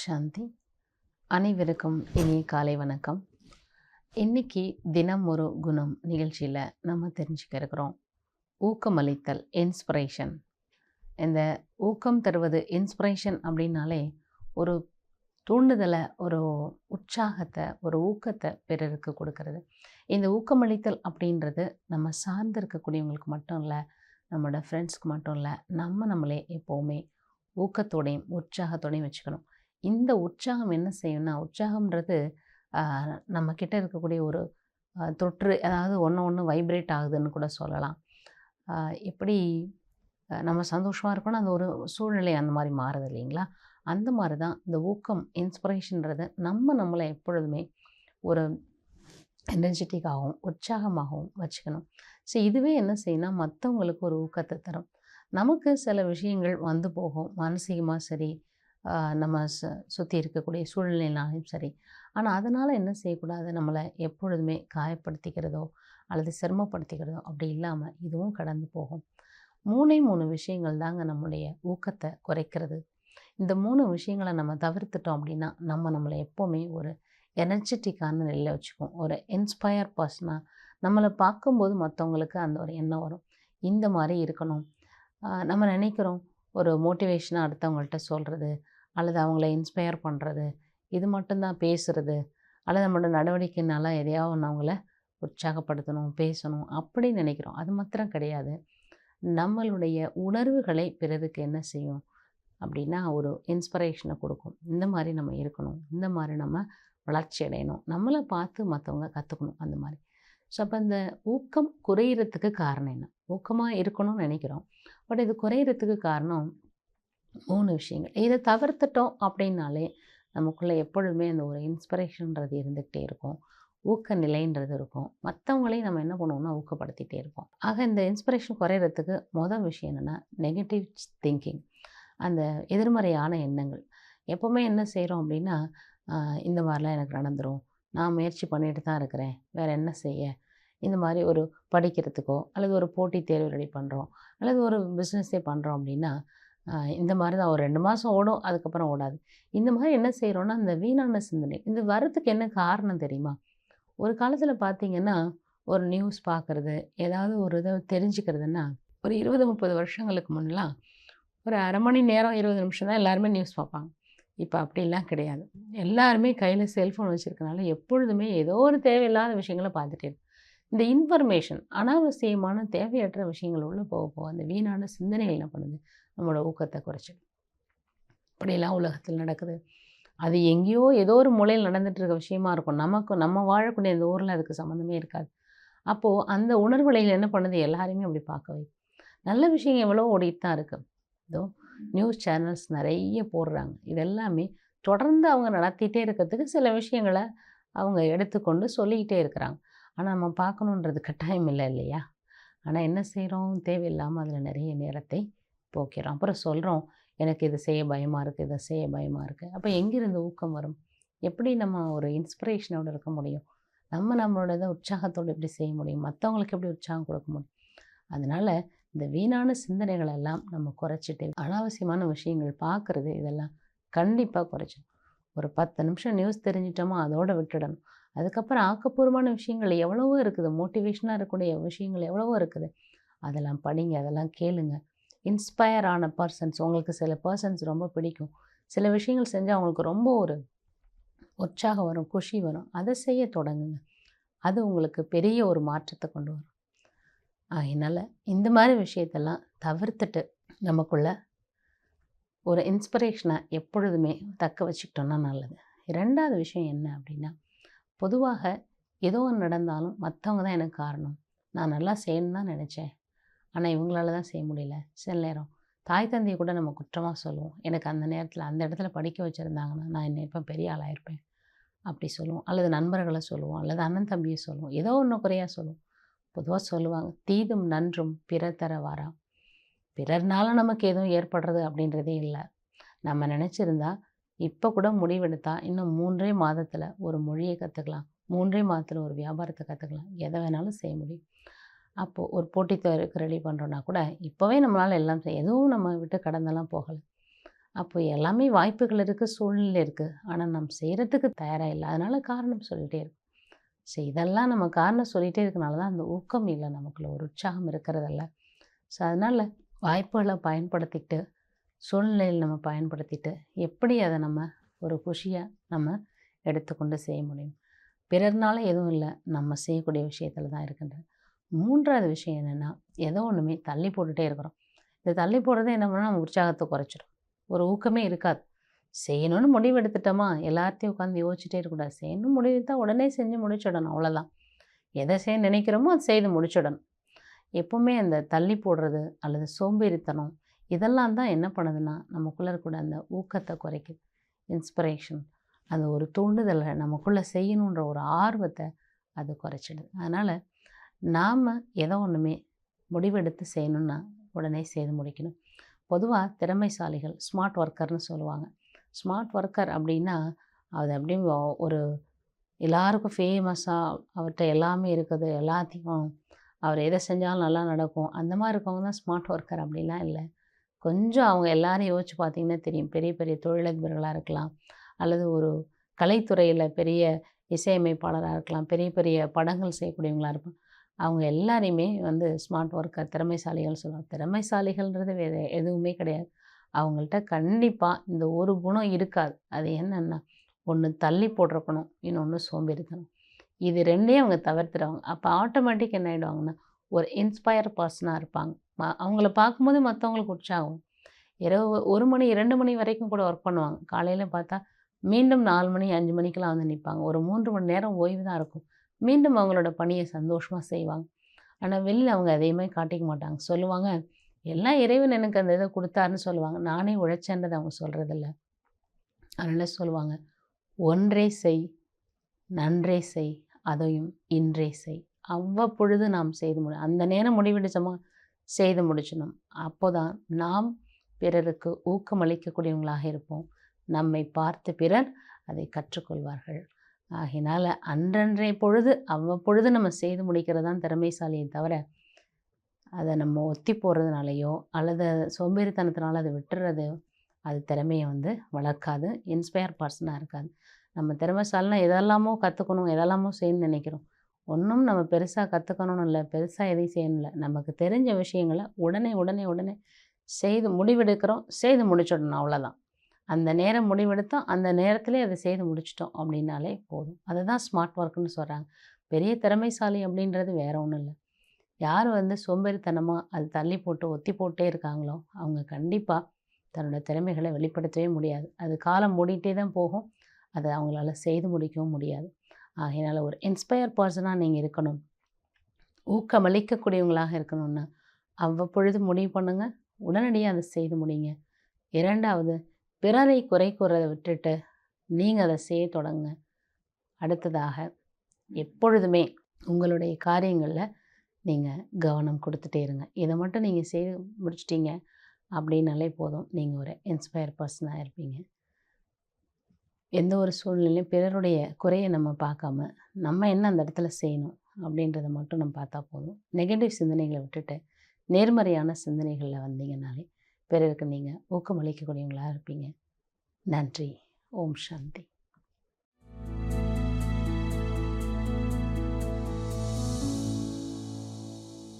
சாந்தி. அனைவருக்கும் இனிய காலை வணக்கம். இன்னைக்கு தினம் ஒரு குணம் நிகழ்ச்சியில் நம்ம தெரிஞ்சுக்க இருக்கிறோம். ஊக்கமளித்தல், இன்ஸ்பிரேஷன். இந்த ஊக்கம் தருவது, இன்ஸ்பிரேஷன் அப்படின்னாலே ஒரு தூண்டுதலை, ஒரு உற்சாகத்தை, ஒரு ஊக்கத்தை பிறருக்கு கொடுக்கறது. இந்த ஊக்கமளித்தல் அப்படின்றது நம்ம சார்ந்து இருக்கக்கூடியவங்களுக்கு மட்டும் இல்லை, நம்மளோட ஃப்ரெண்ட்ஸ்க்கு மட்டும் இல்லை, நம்மளே எப்போவுமே ஊக்கத்தோடையும் உற்சாகத்தோடையும் வச்சுக்கணும். இந்த உற்சாகம் என்ன செய்யும்னா, உற்சாகம்ன்றது நம்மக்கிட்ட இருக்கக்கூடிய ஒரு தொற்று, அதாவது ஒன்று வைப்ரேட் ஆகுதுன்னு கூட சொல்லலாம். எப்படி நம்ம சந்தோஷமாக இருக்கணும், அந்த ஒரு சூழ்நிலை அந்த மாதிரி மாறுது இல்லைங்களா? அந்த மாதிரி தான் இந்த ஊக்கம், இன்ஸ்பிரேஷன்றது நம்மளை எப்பொழுதுமே ஒரு எனர்ஜெட்டிக்காகவும் உற்சாகமாகவும் வச்சுக்கணும். ஸோ இதுவே என்ன செய்யணும், மற்றவங்களுக்கு ஒரு ஊக்கத்தை தரும். நமக்கு சில விஷயங்கள் வந்து போகும், மானசீகமாக சரி, நம்ம சுற்றி இருக்கக்கூடிய சூழ்நிலைனாலும் சரி. ஆனால் அதனால் என்ன செய்யக்கூடாது, நம்மளை எப்பொழுதுமே காயப்படுத்திக்கிறதோ அல்லது சிரமப்படுத்திக்கிறதோ அப்படி இல்லாமல் இதுவும் கடந்து போகும். 3 விஷயங்கள் தாங்க நம்முடைய ஊக்கத்தை குறைக்கிறது. இந்த 3 விஷயங்களை நம்ம தவிர்த்துட்டோம் அப்படின்னா நம்மளை எப்போவுமே ஒரு எனர்ஜெட்டிக்கான நிலையில் வச்சுக்குவோம். ஒரு இன்ஸ்பயர் பர்சனாக நம்மளை பார்க்கும்போது மற்றவங்களுக்கு அந்த ஒரு எண்ணம் வரும், இந்த மாதிரி இருக்கணும். நம்ம நினைக்கிறோம் ஒரு மோட்டிவேஷனாக அடுத்தவங்கள்ட்ட சொல்கிறது அல்லது அவங்கள இன்ஸ்பயர் பண்ணுறது, இது மட்டும்தான் பேசுகிறது, அல்லது நம்மளோட நடவடிக்கைனால எதையாவது ஒன்று அவங்கள உற்சாகப்படுத்தணும், பேசணும் அப்படின்னு நினைக்கிறோம். அது மாத்திரம் கிடையாது. நம்மளுடைய உணர்வுகளை பிறருக்கு என்ன செய்யும் அப்படின்னா ஒரு இன்ஸ்பிரேஷனை கொடுக்கும். இந்த மாதிரி நம்ம இருக்கணும், இந்த மாதிரி நம்ம வளர்ச்சி அடையணும், நம்மளை பார்த்து மற்றவங்க கற்றுக்கணும், அந்த மாதிரி. ஸோ அப்போ இந்த ஊக்கம் குறையிறதுக்கு காரணம் என்ன? ஊக்கமாக இருக்கணும்னு நினைக்கிறோம், பட் இது குறையிறதுக்கு காரணம் 3 விஷயங்கள். இதை தவிர்த்துட்டோம் அப்படின்னாலே நமக்குள்ளே எப்பொழுதுமே அந்த ஒரு இன்ஸ்பிரேஷன்ன்றது இருந்துக்கிட்டே இருக்கும், ஊக்க நிலைன்றது இருக்கும், மற்றவங்களையும் நம்ம என்ன பண்ணுவோம்னா ஊக்கப்படுத்திகிட்டே இருப்போம். ஆக இந்த இன்ஸ்பிரேஷன் குறையிறதுக்கு மொதல் விஷயம் என்னென்னா நெகட்டிவ் திங்கிங், அந்த எதிர்மறையான எண்ணங்கள். எப்போவுமே என்ன செய்கிறோம் அப்படின்னா, இந்த மாதிரிலாம் எனக்கு நடந்துடும், நான் முயற்சி பண்ணிட்டு தான் இருக்கிறேன், வேறு என்ன செய்ய, இந்த மாதிரி ஒரு படிக்கிறதுக்கோ அல்லது ஒரு போட்டித் தேர்வு ரெடி பண்ணுறோம் அல்லது ஒரு பிஸ்னஸே பண்ணுறோம் அப்படின்னா இந்த மாதிரி தான் ஒரு 2 மாதம் ஓடும், அதுக்கப்புறம் ஓடாது. இந்த மாதிரி என்ன செய்கிறோன்னா இந்த வீணான சிந்தனை இது வரத்துக்கு என்ன காரணம் தெரியுமா? ஒரு காலத்தில் பார்த்திங்கன்னா ஒரு நியூஸ் பார்க்குறது, ஏதாவது ஒரு இதை தெரிஞ்சுக்கிறதுன்னா ஒரு 20-30 வருஷங்களுக்கு முன்னெலாம் ஒரு அரை மணி நேரம் 20 நிமிஷம் தான் எல்லாருமே நியூஸ் பார்ப்பாங்க. இப்போ அப்படிலாம் கிடையாது. எல்லாருமே கையில் செல்ஃபோன் வச்சுருக்கனால எப்பொழுதுமே ஏதோ ஒரு தேவையில்லாத விஷயங்களை பார்த்துட்டே இருக்கும். இந்த இன்ஃபர்மேஷன் அனாவசியமான தேவையற்ற விஷயங்கள் உள்ள போக அந்த வீணான சிந்தனைகள் என்ன பண்ணுது, நம்மளோட ஊக்கத்தை குறைச்சிடும். இப்படியெல்லாம் உலகத்தில் நடக்குது. அது எங்கேயோ ஏதோ ஒரு மூலையில் நடந்துட்டு இருக்க விஷயமா இருக்கும். நம்ம வாழக்கூடிய இந்த ஊரில் அதுக்கு சம்மந்தமே இருக்காது. அப்போது அந்த உணர்வுலையில் என்ன பண்ணுது, எல்லாரையுமே அப்படி பார்க்க வைக்கும். நல்ல விஷயம் எவ்வளோ ஓடிட்டு தான் இருக்குது. இதோ நியூஸ் சேனல்ஸ் நிறைய போடுறாங்க. இதெல்லாமே தொடர்ந்து அவங்க நடத்திட்டே இருக்கிறதுக்கு சில விஷயங்களை அவங்க எடுத்துக்கொண்டு சொல்லிக்கிட்டே இருக்கிறாங்க. ஆனால் நம்ம பார்க்கணுன்றது கட்டாயம் இல்லை இல்லையா? ஆனால் என்ன செய்கிறோம், தேவையில்லாமல் அதில் நிறைய நேரத்தை போக்கிறோம். அப்புறம் சொல்கிறோம், எனக்கு இது செய்ய பயமாக இருக்குது, இதை செய்ய பயமாக இருக்குது. அப்போ எங்கேருந்து ஊக்கம் வரும்? எப்படி நம்ம ஒரு இன்ஸ்பிரேஷனோடு இருக்க முடியும்? நம்மளோட இதை உற்சாகத்தோடு எப்படி செய்ய முடியும்? மற்றவங்களுக்கு எப்படி உற்சாகம் கொடுக்க முடியும்? அதனால் இந்த வீணான சிந்தனைகள் எல்லாம் நம்ம குறைச்சிட்டு அனாவசியமான விஷயங்கள் பார்க்குறது இதெல்லாம் கண்டிப்பாக குறைச்சிடும். ஒரு 10 நிமிஷம் நியூஸ் தெரிஞ்சிட்டோமா அதோடு விட்டுடணும். அதுக்கப்புறம் ஆக்கப்பூர்வமான விஷயங்கள் எவ்வளவோ இருக்குது, மோட்டிவேஷனாக இருக்கக்கூடிய விஷயங்கள் எவ்வளவோ இருக்குது. அதெல்லாம் படிங்க, அதெல்லாம் கேளுங்க. இன்ஸ்பயர் ஆன பர்சன்ஸ், உங்களுக்கு சில பர்சன்ஸ் ரொம்ப பிடிக்கும், சில விஷயங்கள் செஞ்சால் அவங்களுக்கு ரொம்ப ஒரு உற்சாகம் வரும், குஷி வரும், அதை செய்ய தொடங்குங்க. அது உங்களுக்கு பெரிய ஒரு மாற்றத்தை கொண்டு வரும். அதனால் இந்த மாதிரி விஷயத்தெல்லாம் தவிர்த்துட்டு நமக்குள்ள ஒரு இன்ஸ்பிரேஷனை எப்பொழுதுமே தக்க வச்சுக்கிட்டோன்னா நல்லது. 2வது விஷயம் என்ன அப்படின்னா, பொதுவாக ஏதோ ஒன்று நடந்தாலும் மற்றவங்க தான் எனக்கு காரணம், நான் நல்லா செய்யணும்னு தான் நினச்சேன், ஆனால் இவங்களால தான் செய்ய முடியல. சில நேரம் தாய் தந்தையை கூட நம்ம குற்றமாக சொல்லுவோம். எனக்கு அந்த நேரத்தில் அந்த இடத்துல படிக்க வச்சுருந்தாங்கன்னா நான் இன்னும் இப்போ பெரிய ஆளாயிருப்பேன் அப்படி சொல்லுவோம். அல்லது நண்பர்களை சொல்லுவோம், அல்லது அண்ணன் தம்பியை சொல்லுவோம், ஏதோ ஒன்று குறையாக சொல்லுவோம். பொதுவாக சொல்லுவாங்க, தீதும் நன்றும் பிறர் தர வாரா. பிறர்னால நமக்கு எதுவும் ஏற்படுறது அப்படின்றதே இல்லை. நம்ம நினச்சிருந்தா இப்போ கூட முடிவெடுத்தா இன்னும் 3 மாதத்தில் ஒரு மொழியை கற்றுக்கலாம், 3 மாதத்தில் ஒரு வியாபாரத்தை கற்றுக்கலாம், எதை வேணாலும் செய்ய முடியும். அப்போது ஒரு போட்டித் தேர்வுக்கு ரெடி பண்ணுறோன்னா கூட இப்போவே நம்மளால் எல்லாம் செய்ய, எதுவும் நம்ம விட்டு கடந்தெல்லாம் போகலை. அப்போ எல்லாமே வாய்ப்புகள் இருக்குது, சூழ்நிலை இருக்குது. ஆனால் நம்ம செய்கிறதுக்கு தயாராக இல்லை. அதனால் காரணம் சொல்லிகிட்டே இருக்கோம். ஸோ இதெல்லாம் நம்ம காரணம் சொல்லிகிட்டே இருக்கனால தான் அந்த ஊக்கம் இல்லை, நமக்குள்ள ஒரு உற்சாகம் இருக்கிறதில்ல. ஸோ அதனால் வாய்ப்புகளை பயன்படுத்திக்கிட்டு, சூழ்நிலையில் நம்ம பயன்படுத்திட்டு, எப்படி அதை நம்ம ஒரு குஷியாக நம்ம எடுத்துக்கொண்டு செய்ய முடியும். பிறர்னால எதுவும் இல்லை, நம்ம செய்யக்கூடிய விஷயத்தில் தான் இருக்கின்றது. 3வது விஷயம் என்னென்னா, ஏதோ ஒன்றுமே தள்ளி போட்டுகிட்டே இருக்கிறோம். இந்த தள்ளி போடுறது என்ன பண்ணால் நம்ம உற்சாகத்தை குறைச்சிடும். ஒரு ஊக்கமே இருக்காது. செய்யணும்னு முடிவு எடுத்துட்டோமா, எல்லாத்தையும் உட்காந்து யோசிச்சுட்டே இருக்கக்கூடாது. செய்யணும்னு முடிவு எடுத்தால் உடனே செஞ்சு முடிச்சிடணும், அவ்வளோதான். எதை செய்ய நினைக்கிறோமோ அதை செய்து முடிச்சிடணும். எப்போவுமே அந்த தள்ளி போடுறது அல்லது சோம்பேறித்தனம் இதெல்லாம் தான் என்ன பண்ணுதுன்னா, நமக்குள்ளே கூட அந்த ஊக்கத்தை குறைக்குது. இன்ஸ்பிரேஷன், அந்த ஒரு தூண்டுதலை நமக்குள்ளே செய்யணுன்ற ஒரு ஆர்வத்தை அது குறைச்சிடுது. அதனால் நாம் ஏதோ ஒன்றுமே முடிவெடுத்து செய்யணுன்னா உடனே செய்து முடிக்கணும். பொதுவாக திறமைசாலிகள் ஸ்மார்ட் ஒர்க்கர்னு சொல்லுவாங்க. ஸ்மார்ட் ஒர்க்கர் அப்படின்னா அது அப்படியே ஒரு எல்லாருக்கும் ஃபேமஸாக அவர்கிட்ட எல்லாமே இருக்குது, எல்லாத்தையும் அவர் எதை செஞ்சாலும் நல்லா நடக்கும், அந்த மாதிரி இருக்கவங்க தான் ஸ்மார்ட் ஒர்க்கர். அப்படிலாம் இல்லை. கொஞ்சம் அவங்க எல்லாரையும் யோசிச்சு பார்த்தீங்கன்னா தெரியும். பெரிய பெரிய தொழிலதிபர்களாக இருக்கலாம், அல்லது ஒரு கலைத்துறையில் பெரிய இசையமைப்பாளராக இருக்கலாம், பெரிய பெரிய படங்கள் செய்யக்கூடியவங்களாக இருப்பாங்க. அவங்க எல்லாரையுமே ஸ்மார்ட் ஒர்க்கர், திறமைசாலிகள் சொல்லுவாங்க. திறமைசாலிகள்ன்றது வேறு எதுவுமே கிடையாது. அவங்கள்ட்ட கண்டிப்பாக இந்த ஒரு குணம் இருக்காது. அது என்னென்னா, ஒன்று தள்ளி போட்டிருக்கணும், இன்னொன்று சோம்பேறித்தனம். இது 2யும் அவங்க தவிர்த்துடுவாங்க. அப்போ ஆட்டோமேட்டிக் என்ன ஆகிடுவாங்கன்னா, ஒரு இன்ஸ்பயர் பர்சனாக இருப்பாங்க. அவங்கள பார்க்கும்போது மற்றவங்களுக்கு உற்சாகம். இரவு 1 மணி 2 மணி வரைக்கும் கூட ஒர்க் பண்ணுவாங்க. காலையில் பார்த்தா மீண்டும் 4 மணி 5 மணிக்கெலாம் நிற்பாங்க. ஒரு 3 மணி நேரம் ஓய்வு தான் இருக்கும். மீண்டும் அவங்களோட பணியை சந்தோஷமாக செய்வாங்க. ஆனால் வெளியில் அவங்க எதையுமே காட்டிக்க மாட்டாங்க. சொல்லுவாங்க, எல்லாம் இறைவன் எனக்கு அந்த இதை கொடுத்தாருன்னு சொல்லுவாங்க. நானே உழைச்சேன்றதை அவங்க சொல்கிறதில்ல. அதனால் சொல்லுவாங்க, ஒன்றே செய், நன்றே செய், அதையும் இன்றே செய். அவ்வப்பொழுது நாம் செய்து அந்த நேரம் முடிவெடுத்தோமா செய்து முடிச்சிடணும். அப்போ தான் நாம் பிறருக்கு ஊக்கமளிக்கக்கூடியவங்களாக இருப்போம். நம்மை பார்த்து பிறர் அதை கற்றுக்கொள்வார்கள். ஆகினால் அன்றன்றைய பொழுது அவ்வப்பொழுது நம்ம செய்து முடிக்கிறது தான் திறமைசாலியை தவிர, அதை நம்ம ஒத்தி போடுறதுனாலையோ அல்லது சோம்பேறித்தனத்தினால அதை விட்டுறது, அது திறமையை வளர்க்காது, இன்ஸ்பயர் பர்சனாக இருக்காது. நம்ம திறமைசாலினா எதெல்லாமோ கற்றுக்கணும், எதெல்லாமோ செய்யணும்னு நினைக்கிறோம். ஒன்றும் நம்ம பெருசாக கற்றுக்கணும்னு இல்லை, பெருசாக எதையும் செய்யணும் இல்லை. நமக்கு தெரிஞ்ச விஷயங்களை உடனே உடனே உடனே செய்து முடிவெடுக்கிறோம், செய்து முடிச்சிடணும், அவ்வளோதான். அந்த நேரம் முடிவெடுத்தோம், அந்த நேரத்திலே அதை செய்து முடிச்சிட்டோம் அப்படின்னாலே போதும். அதுதான் ஸ்மார்ட் ஒர்க்குன்னு சொல்கிறாங்க. பெரிய திறமைசாலி அப்படின்றது வேறு ஒன்றும் இல்லை. யார் சோம்பேறித்தனமாக அது தள்ளி போட்டு ஒத்தி போட்டே இருக்காங்களோ அவங்க கண்டிப்பாக தன்னோட திறமைகளை வெளிப்படுத்தவே முடியாது. அது காலம் மூடிட்டே தான் போகும். அதை அவங்களால செய்து முடிக்கவும் முடியாது. ஆகையினால் ஒரு இன்ஸ்பயர் பர்சனாக நீங்கள் இருக்கணும், ஊக்கமளிக்கக்கூடியவங்களாக இருக்கணும்னா அவ்வப்பொழுது முடிவு பண்ணுங்கள், உடனடியாக அதை செய்து முடிங்க. 2வது, பிறரை குறை கூறதை விட்டுட்டு நீங்கள் அதை செய்ய தொடங்குங்க. அடுத்ததாக, எப்பொழுதுமே உங்களுடைய காரியங்களில் நீங்கள் கவனம் கொடுத்துட்டே இருங்க. இதை மட்டும் நீங்கள் செய்து முடிச்சிட்டிங்க அப்படின்னாலே போதும், நீங்கள் ஒரு இன்ஸ்பயர் பர்சனாக இருப்பீங்க. எந்த ஒரு சூழ்நிலையும் பிறருடைய குறையை நம்ம பார்க்காம, நம்ம என்ன அந்த இடத்துல செய்யணும் அப்படின்றத மட்டும் நம்ம பார்த்தா போதும். நெகட்டிவ் சிந்தனைகளை விட்டுட்டு நேர்மறையான சிந்தனைகளில் வந்தீங்கன்னாலே பிறருக்கு நீங்கள் ஊக்கமளிக்கக்கூடியவங்களாக இருப்பீங்க. நன்றி. ஓம் சாந்தி.